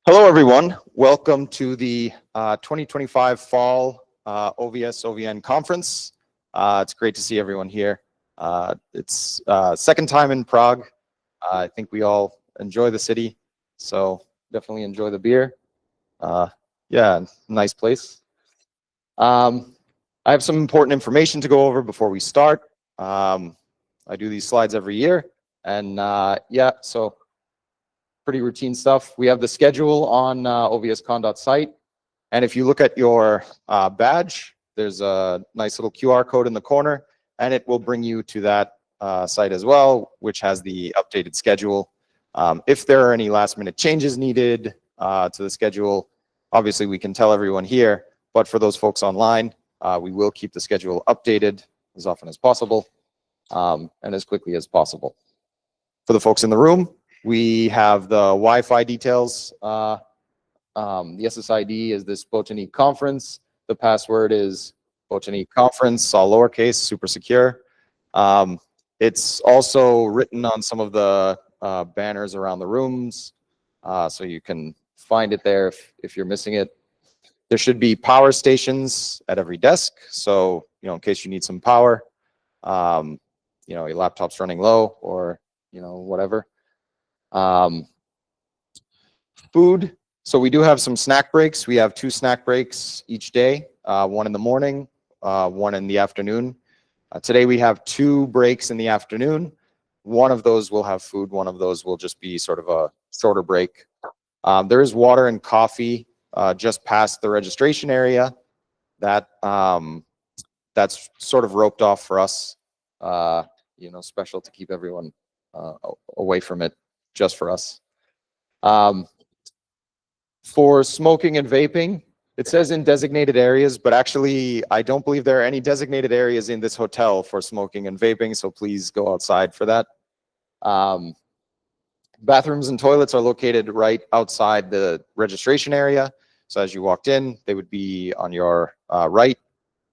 Hello, everyone. Welcome to the 2025 Fall OVS OVN Conference. It's great to see everyone here. It's second time in Prague. I think we all enjoy the city, so definitely enjoy the beer. Yeah, nice place. I have some important information to go over before we start. I do these slides every year, and yeah, so pretty routine stuff. We have the schedule on ovscon.site. And if you look at your badge, there's a nice little QR code in the corner, and it will bring you to that site as well, which has the updated schedule. If there are any last minute changes needed to the schedule, obviously we can tell everyone here, but for those folks online, we will keep the schedule updated as often as possible and as quickly as possible. For the folks in the room, we have the Wi-Fi details. The SSID is this Botany conference. The password is Botany conference, all lowercase, super secure. It's also written on some of the banners around the rooms, so you can find it there if you're missing it. There should be power stations at every desk, so in case you need some power, your laptop's running low or whatever. Food. So we do have some snack breaks. We have 2 snack breaks each day, one in the morning, one in the afternoon. Today we have 2 breaks in the afternoon. One of those will have food. One of those will just be sort of a shorter break. There is water and coffee just past the registration area. That's sort of roped off for us, special to keep everyone away from it, just for us. For smoking and vaping, it says in designated areas, but actually I don't believe there are any designated areas in this hotel for smoking and vaping, so please go outside for that. Bathrooms and toilets are located right outside the registration area, so as you walked in, they would be on your right.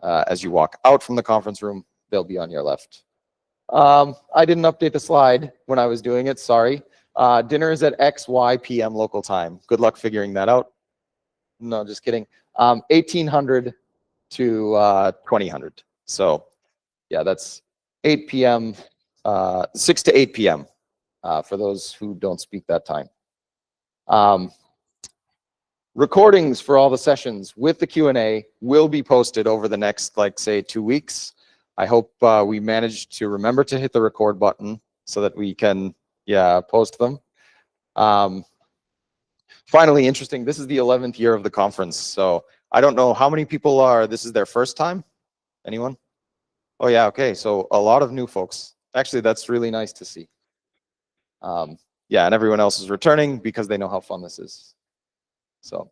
As you walk out from the conference room, they'll be on your left. I didn't update the slide when I was doing it, sorry. Dinner is at XY PM local time. Good luck figuring that out. No, just kidding. 1800 to 2000. So yeah, that's 8 p.m., 6 to 8 p.m. For those who don't speak that time. Recordings for all the sessions with the Q&A will be posted over the next, say, 2 weeks. I hope we managed to remember to hit the record button so that we can post them. Finally, interesting, this is the 11th year of the conference, so I don't know how many people this is their first time? Anyone? Oh yeah, okay, so a lot of new folks. Actually, that's really nice to see. Yeah, and everyone else is returning because they know how fun this is. So,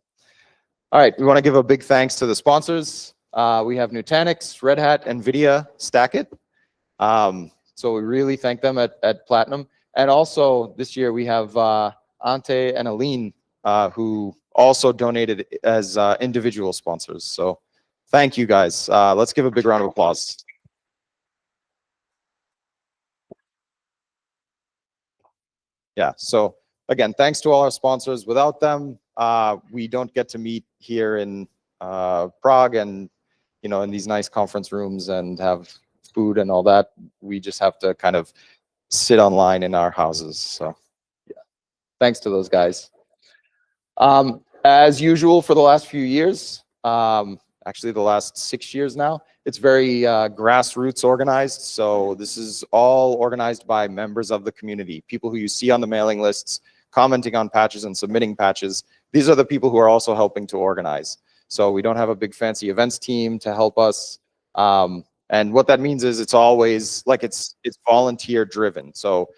all right, we want to give a big thanks to the sponsors. We have Nutanix, Red Hat, NVIDIA, Stackit. So we really thank them at Platinum. And also this year we have Ante and Aline who also donated as individual sponsors. So thank you guys. Let's give a big round of applause. Yeah, so again, thanks to all our sponsors. Without them, we don't get to meet here in Prague and in these nice conference rooms and have food and all that. We just have to kind of sit online in our houses. So yeah, thanks to those guys. As usual for the last few years, actually the last 6 years now, it's very grassroots organized. So this is all organized by members of the community, people who you see on the mailing lists, commenting on patches and submitting patches. These are the people who are also helping to organize. So we don't have a big fancy events team to help us. And what that means is it's always it's volunteer driven. So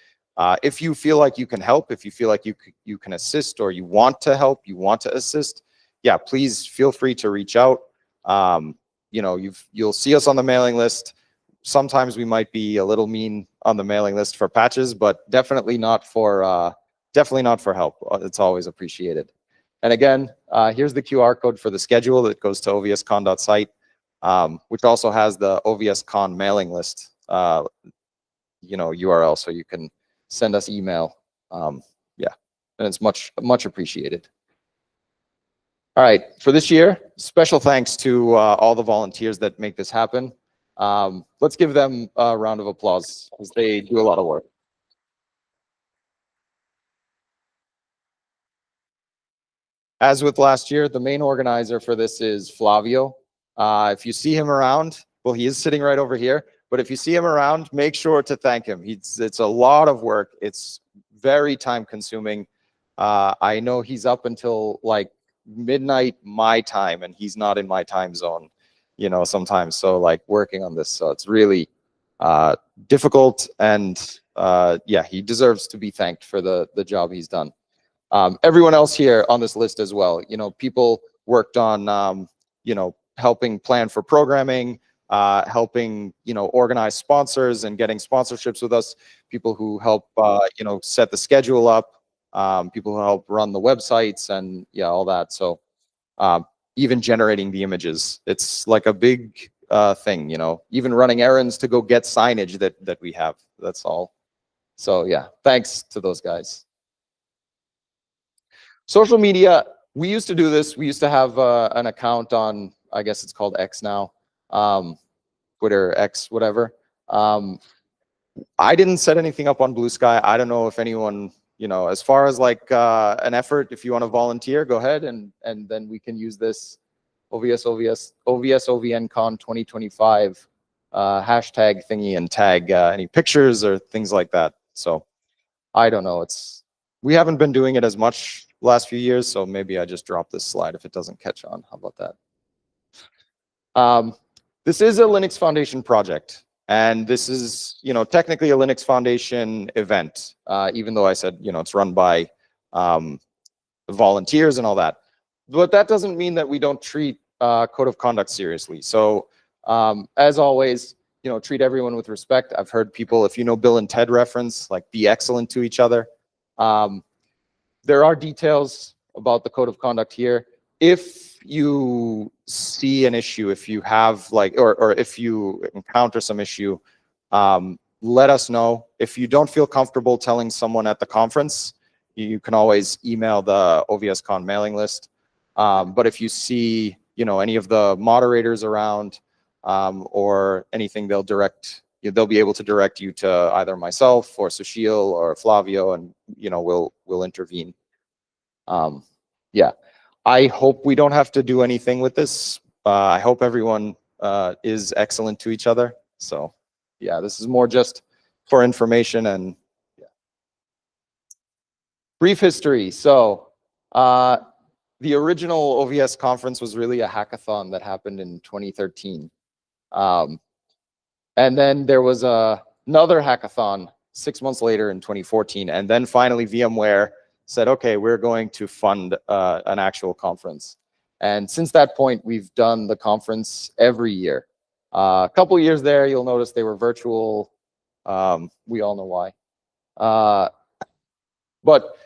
if you feel like you can help, if you feel like you can assist, or you want to help, you want to assist, yeah, please feel free to reach out. You'll see us on the mailing list. Sometimes we might be a little mean on the mailing list for patches, but definitely not for help. It's always appreciated. And again, here's the QR code for the schedule that goes to ovscon.site. Which also has the OVSCon mailing list, URL, so you can send us email. Yeah, and it's much appreciated. All right, for this year, special thanks to all the volunteers that make this happen. Let's give them a round of applause because they do a lot of work. As with last year, the main organizer for this is Flavio. If you see him around, well, he is sitting right over here, but if you see him around, make sure to thank him. It's a lot of work. It's very time consuming. I know he's up until like midnight my time, and he's not in my time zone, you know, sometimes. So like working on this, so it's really difficult, and yeah, he deserves to be thanked for the job he's done. Everyone else here on this list as well, you know, people worked on, you know, helping plan for programming, helping, you know, organize sponsors and getting sponsorships with us, people who help, you know, set the schedule up, people who help run the websites and yeah, all that. So even generating the images, it's like a big thing, you know, even running errands to go get signage that we have, that's all. So yeah, thanks to those guys. Social media, we used to do this. We used to have an account on, I guess it's called X now, Twitter, X, whatever. I didn't set anything up on Blue Sky. I don't know if anyone, you know, as far as like an effort, if you want to volunteer, go ahead and then we can use this OVS OVNCon 2025 hashtag thingy and tag any pictures or things like that. So I don't know. We haven't been doing it as much last few years, so maybe I just drop this slide if it doesn't catch on. How about that? This is a Linux Foundation project, and this is, you know, technically a Linux Foundation event, even though I said, you know, it's run by volunteers and all that. But that doesn't mean that we don't treat code of conduct seriously. So as always, you know, treat everyone with respect. I've heard people, if you know Bill and Ted reference, like be excellent to each other. There are details about the code of conduct here. If you see an issue, if you have like, or if you encounter some issue, let us know. If you don't feel comfortable telling someone at the conference, you can always email the OVSCon mailing list. But if you see, you know, any of the moderators around or anything, they'll be able to direct you to either myself or Sushil or Flavio, and you know, we'll intervene. Yeah, I hope we don't have to do anything with this. I hope everyone is excellent to each other. So yeah, this is more just for information and yeah. Brief history. So the original OVS conference was really a hackathon that happened in 2013. And then there was another hackathon 6 months later in 2014. And then finally VMware said, okay, we're going to fund an actual conference. And since that point, we've done the conference every year. A couple years there, you'll notice they were virtual. We all know why. But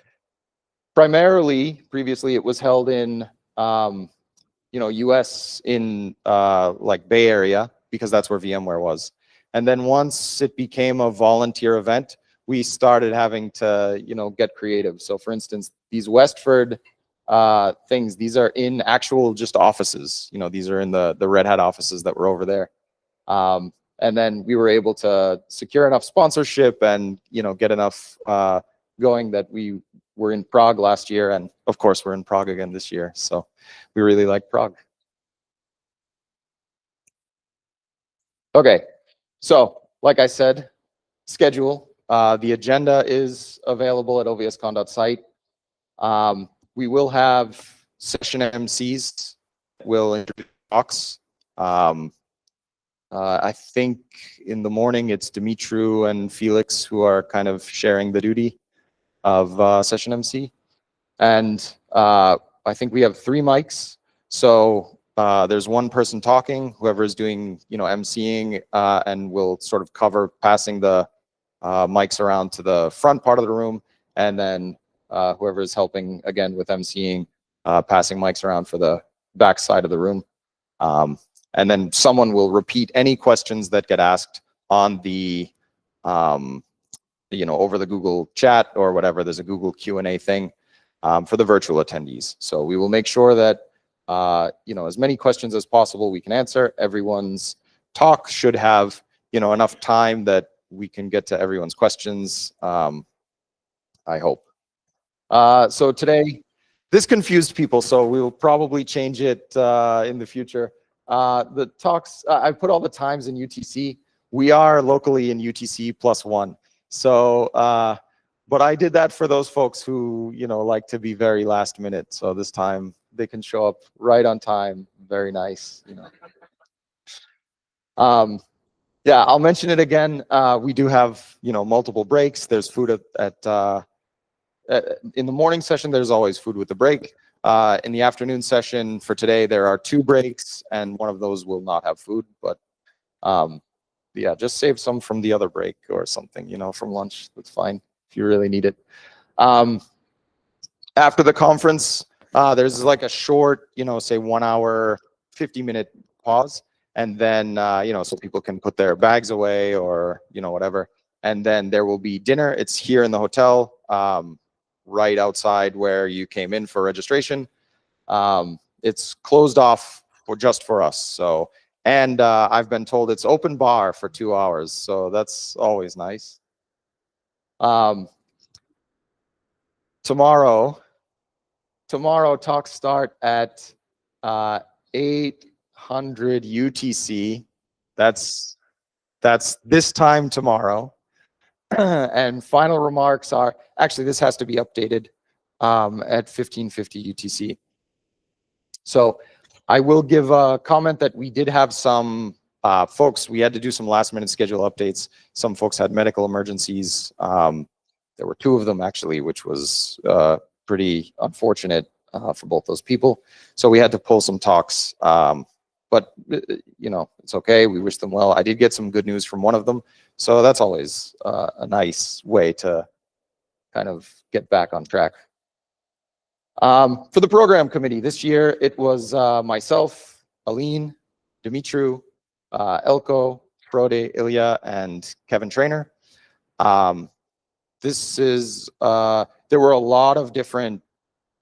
primarily, previously, it was held in you know, US in like Bay Area, because that's where VMware was. And then once it became a volunteer event, we started having to, you know, get creative. So for instance, these Westford things, these are in actual just offices. You know, these are in the Red Hat offices that were over there. And then we were able to secure enough sponsorship and, you know, get enough going that we were in Prague last year. And of course, we're in Prague again this year. So we really like Prague. Okay, so like I said, schedule. The agenda is available at ovscon.site. We will have session MCs. We'll introduce talks. I think in the morning it's Dimitru and Felix who are kind of sharing the duty of session MC. And I think we have 3 mics. So there's one person talking, whoever is doing, you know, MCing, and we'll sort of cover passing the mics around to the front part of the room, and then whoever is helping again with MCing, passing mics around for the back side of the room. And then someone will repeat any questions that get asked on the, you know, over the Google chat or whatever. There's a Google Q&A thing for the virtual attendees. So we will make sure that as many questions as possible we can answer. Everyone's talk should have, enough time that we can get to everyone's questions, I hope. So today, this confused people, so we will probably change it in the future. The talks, I put all the times in UTC. We are locally in UTC +1. So, but I did that for those folks who, like to be very last minute. So this time they can show up right on time. Very nice, Yeah, I'll mention it again. We do have, multiple breaks. There's food in the morning session, there's always food with the break. In the afternoon session for today, there are 2 breaks, and one of those will not have food. But yeah, just save some from the other break or something, from lunch. That's fine if you really need it. After the conference, there's like a short, say 1 hour, 50-minute pause. And then, so people can put their bags away or, whatever. And then there will be dinner. It's here in the hotel, right outside where you came in for registration. It's closed off just for us. So, and I've been told it's open bar for 2 hours. So that's always nice. Tomorrow talks start at 800 UTC. That's this time tomorrow. And final remarks are, actually this has to be updated at 1550 UTC. So I will give a comment that we did have some folks, we had to do some last minute schedule updates. Some folks had medical emergencies. There were 2 of them actually, which was pretty unfortunate for both those people. So we had to pull some talks. But, it's okay. We wish them well. I did get some good news from one of them. So that's always a nice way to kind of get back on track. For the program committee, this year it was myself, Aline, Dimitru, Elko, Frode, Ilya, and Kevin Trainer. This is, there were a lot of different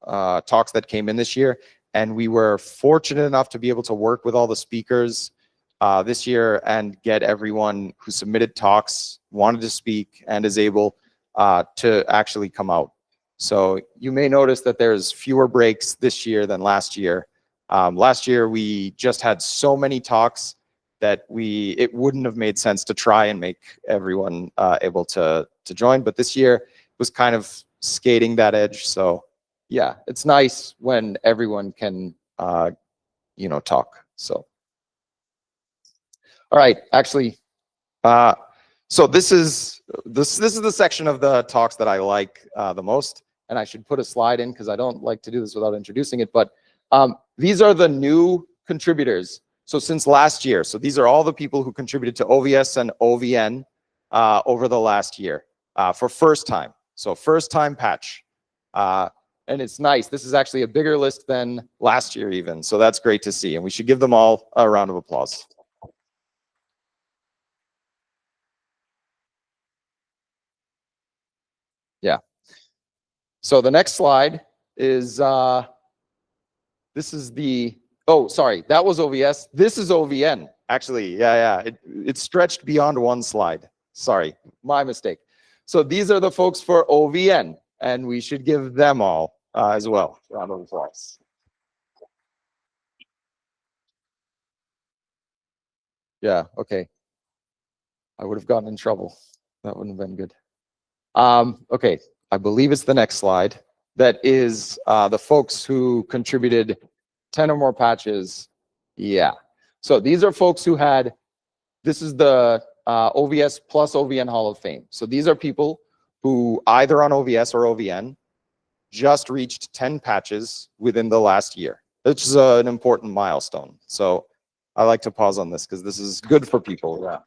talks that came in this year. And we were fortunate enough to be able to work with all the speakers this year and get everyone who submitted talks, wanted to speak, and is able to actually come out. So you may notice that there's fewer breaks this year than last year. Last year, we just had so many talks that it wouldn't have made sense to try and make everyone able to join. But this year was kind of skating that edge. So yeah, it's nice when everyone can, talk. So, all right, actually, so this is the section of the talks that I like the most, and I should put a slide in because I don't like to do this without introducing it. But these are the new contributors. So since last year, so these are all the people who contributed to OVS and OVN over the last year for first time. So first time patch. And it's nice. This is actually a bigger list than last year even. So that's great to see. And we should give them all a round of applause. Yeah. So the next slide is, this is the, oh, sorry, that was OVS. This is OVN, actually. Yeah. It stretched beyond one slide. Sorry, my mistake. So these are the folks for OVN, and we should give them all as well. Round of applause. Yeah, okay. I would have gotten in trouble. That wouldn't have been good. Okay, I believe it's the next slide. That is the folks who contributed 10 or more patches. Yeah. So these are folks who had, this is the OVS plus OVN Hall of Fame. So these are people who either on OVS or OVN just reached 10 patches within the last year, which is an important milestone. So I like to pause on this because this is good for people. Yeah.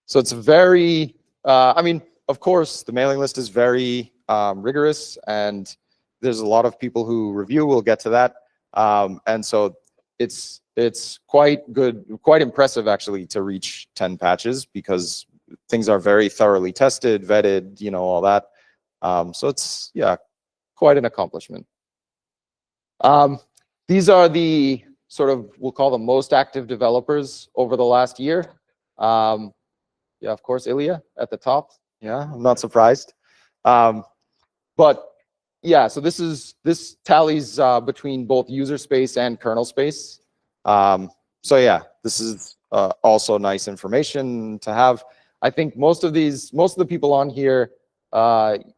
So it's very, I mean, of course, the mailing list is very rigorous, and there's a lot of people who review. We'll get to that. And so it's quite good, quite impressive actually to reach 10 patches because things are very thoroughly tested, vetted, all that. So it's, yeah, quite an accomplishment. These are the sort of, we'll call them most active developers over the last year. Yeah, of course, Ilya at the top. Yeah, I'm not surprised. But yeah, so this tallies between both user space and kernel space. So yeah, this is also nice information to have. I think most of the people on here,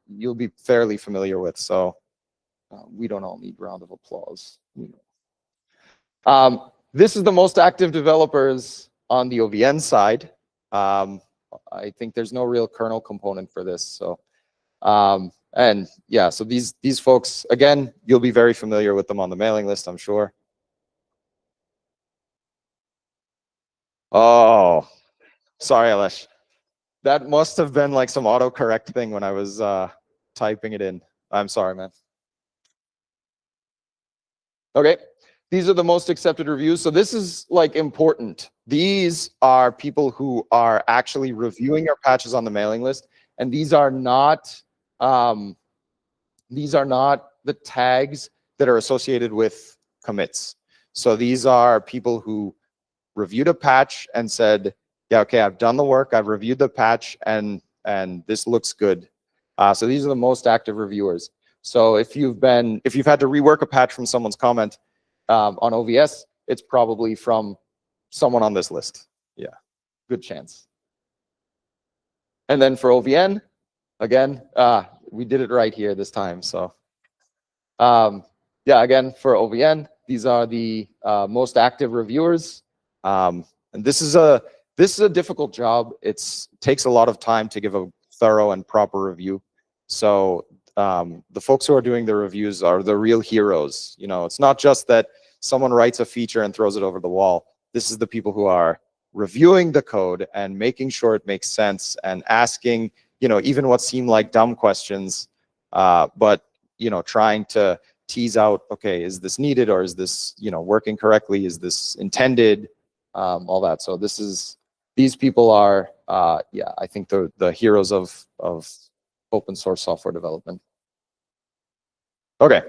you'll be fairly familiar with. So we don't all need round of applause. This is the most active developers on the OVN side. I think there's no real kernel component for this. So, and yeah, so these folks, again, you'll be very familiar with them on the mailing list, I'm sure. Oh, sorry, Alesh. That must have been like some autocorrect thing when I was typing it in. I'm sorry, man. Okay. These are the most accepted reviews. So this is like important. These are people who are actually reviewing our patches on the mailing list. And these are not the tags that are associated with commits. So these are people who reviewed a patch and said, yeah, okay, I've done the work, I've reviewed the patch, and this looks good. So these are the most active reviewers. So if you've had to rework a patch from someone's comment on OVS, it's probably from someone on this list. Yeah, good chance. And then for OVN, again, we did it right here this time. So yeah, again, for OVN, these are the most active reviewers. And this is a difficult job. It takes a lot of time to give a thorough and proper review. So the folks who are doing the reviews are the real heroes. You know, it's not just that someone writes a feature and throws it over the wall. This is the people who are reviewing the code and making sure it makes sense and asking, you know, even what seem like dumb questions, but, you know, trying to tease out, okay, is this needed, or is this, you know, working correctly? Is this intended? All that. So these people are, yeah, I think the heroes of open source software development. Okay.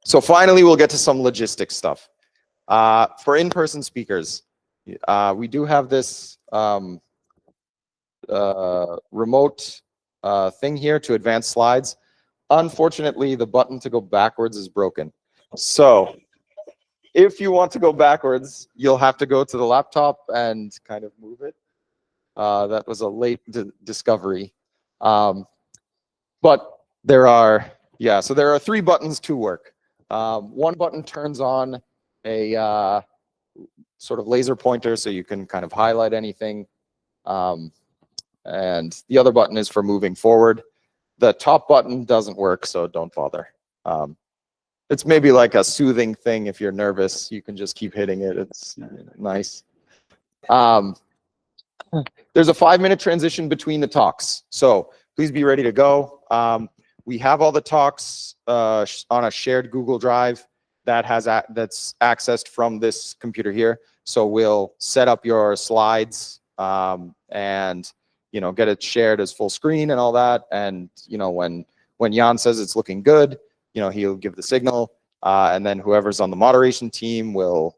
So finally, we'll get to some logistics stuff. For in-person speakers, we do have this remote thing here to advance slides. Unfortunately, the button to go backwards is broken. So if you want to go backwards, you'll have to go to the laptop and kind of move it. That was a late discovery. But there are, yeah, so there are 3 buttons to work. One button turns on a sort of laser pointer so you can kind of highlight anything. And the other button is for moving forward. The top button doesn't work, so don't bother. It's maybe like a soothing thing. If you're nervous, you can just keep hitting it. It's nice. There's a 5-minute transition between the talks. So please be ready to go. We have all the talks on a shared Google Drive that's accessed from this computer here. So we'll set up your slides and, you know, get it shared as full screen and all that. And, you know, when Jan says it's looking good, you know, he'll give the signal, and then whoever's on the moderation team will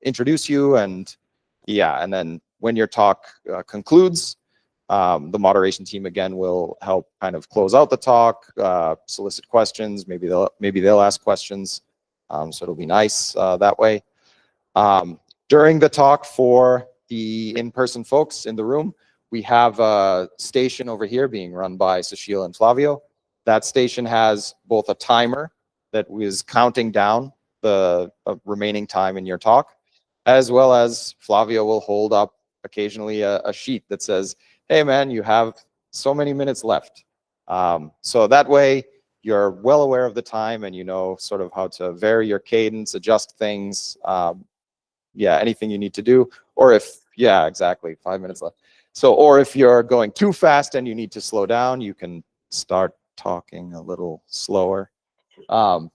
introduce you, and yeah, and then when your talk concludes, the moderation team again will help kind of close out the talk, solicit questions. Maybe they'll ask questions, so it'll be nice that way. During the talk, for the in-person folks in the room, we have a station over here being run by Sushil and Flavio. That station has both a timer that is counting down the remaining time in your talk, as well as Flavio will hold up occasionally a sheet that says, hey man, you have so many minutes left. So that way you're well aware of the time and you know sort of how to vary your cadence, adjust things, yeah, anything you need to do. Or if, yeah, exactly, 5 minutes left. So, or if you're going too fast and you need to slow down, you can start talking a little slower. But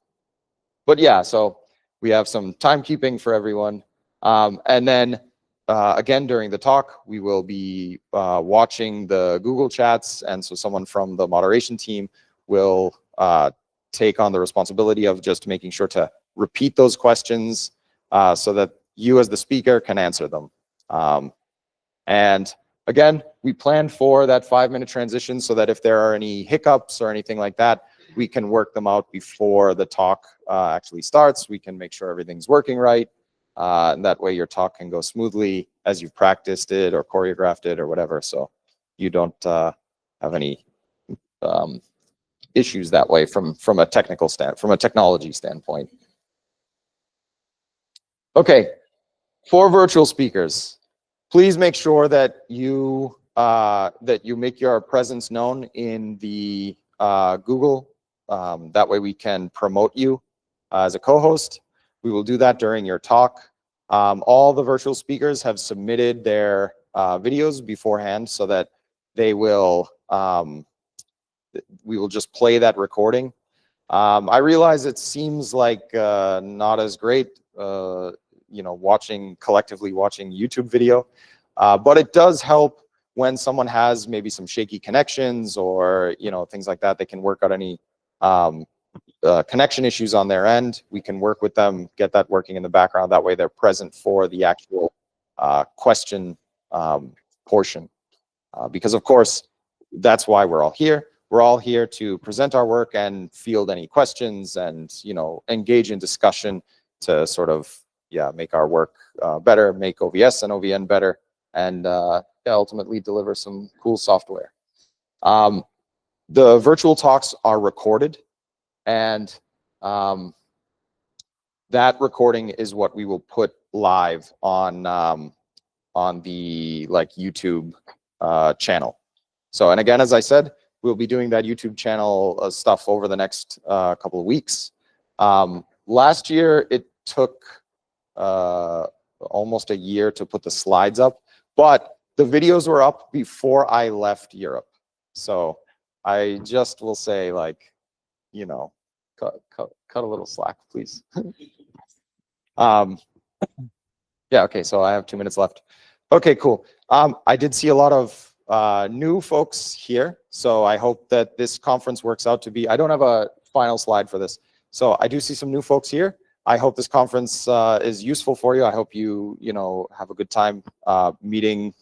yeah, so we have some timekeeping for everyone. And then again, during the talk, we will be watching the Google chats, and so someone from the moderation team will take on the responsibility of just making sure to repeat those questions so that you as the speaker can answer them. And again, we plan for that 5-minute transition so that if there are any hiccups or anything like that, we can work them out before the talk actually starts. We can make sure everything's working right. And that way your talk can go smoothly as you've practiced it or choreographed it or whatever. So you don't have any issues that way from a technology standpoint. Okay, for virtual speakers, please make sure that you make your presence known in the Google. That way we can promote you as a co-host. We will do that during your talk. All the virtual speakers have submitted their videos beforehand so that they will, we will just play that recording. I realize it seems like not as great, you know, collectively watching YouTube video, but it does help when someone has maybe some shaky connections or, you know, things like that. They can work out any connection issues on their end. We can work with them, get that working in the background. That way they're present for the actual question portion. Because of course, that's why we're all here. We're all here to present our work and field any questions and, you know, engage in discussion to sort of, yeah, make our work better, make OVS and OVN better, and ultimately deliver some cool software. The virtual talks are recorded, and that recording is what we will put live on the YouTube channel. So, and again, as I said, we'll be doing that YouTube channel stuff over the next couple of weeks. Last year, it took almost a year to put the slides up, but the videos were up before I left Europe. So I just will say, like, you know, cut a little slack, please. Yeah, okay, so I have 2 minutes left. Okay, cool. I did see a lot of new folks here, so I hope that this conference works out to be, I don't have a final slide for this, so I do see some new folks here. I hope this conference is useful for you. I hope you have a good time meeting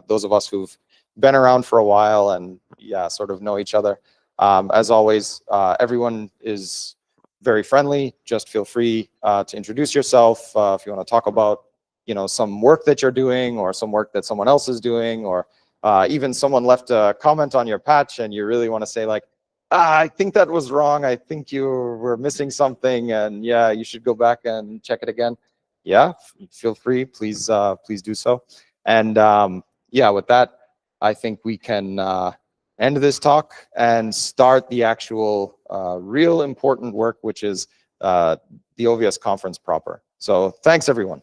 those of us who've been around for a while and, yeah, sort of know each other. As always, everyone is very friendly. Just feel free to introduce yourself if you want to talk about, you know, some work that you're doing or some work that someone else is doing, or even someone left a comment on your patch and you really want to say, like, I think that was wrong. I think you were missing something, and yeah, you should go back and check it again. Yeah, feel free, please do so. And yeah, with that, I think we can end this talk and start the actual real important work, which is the OVS conference proper. So thanks, everyone.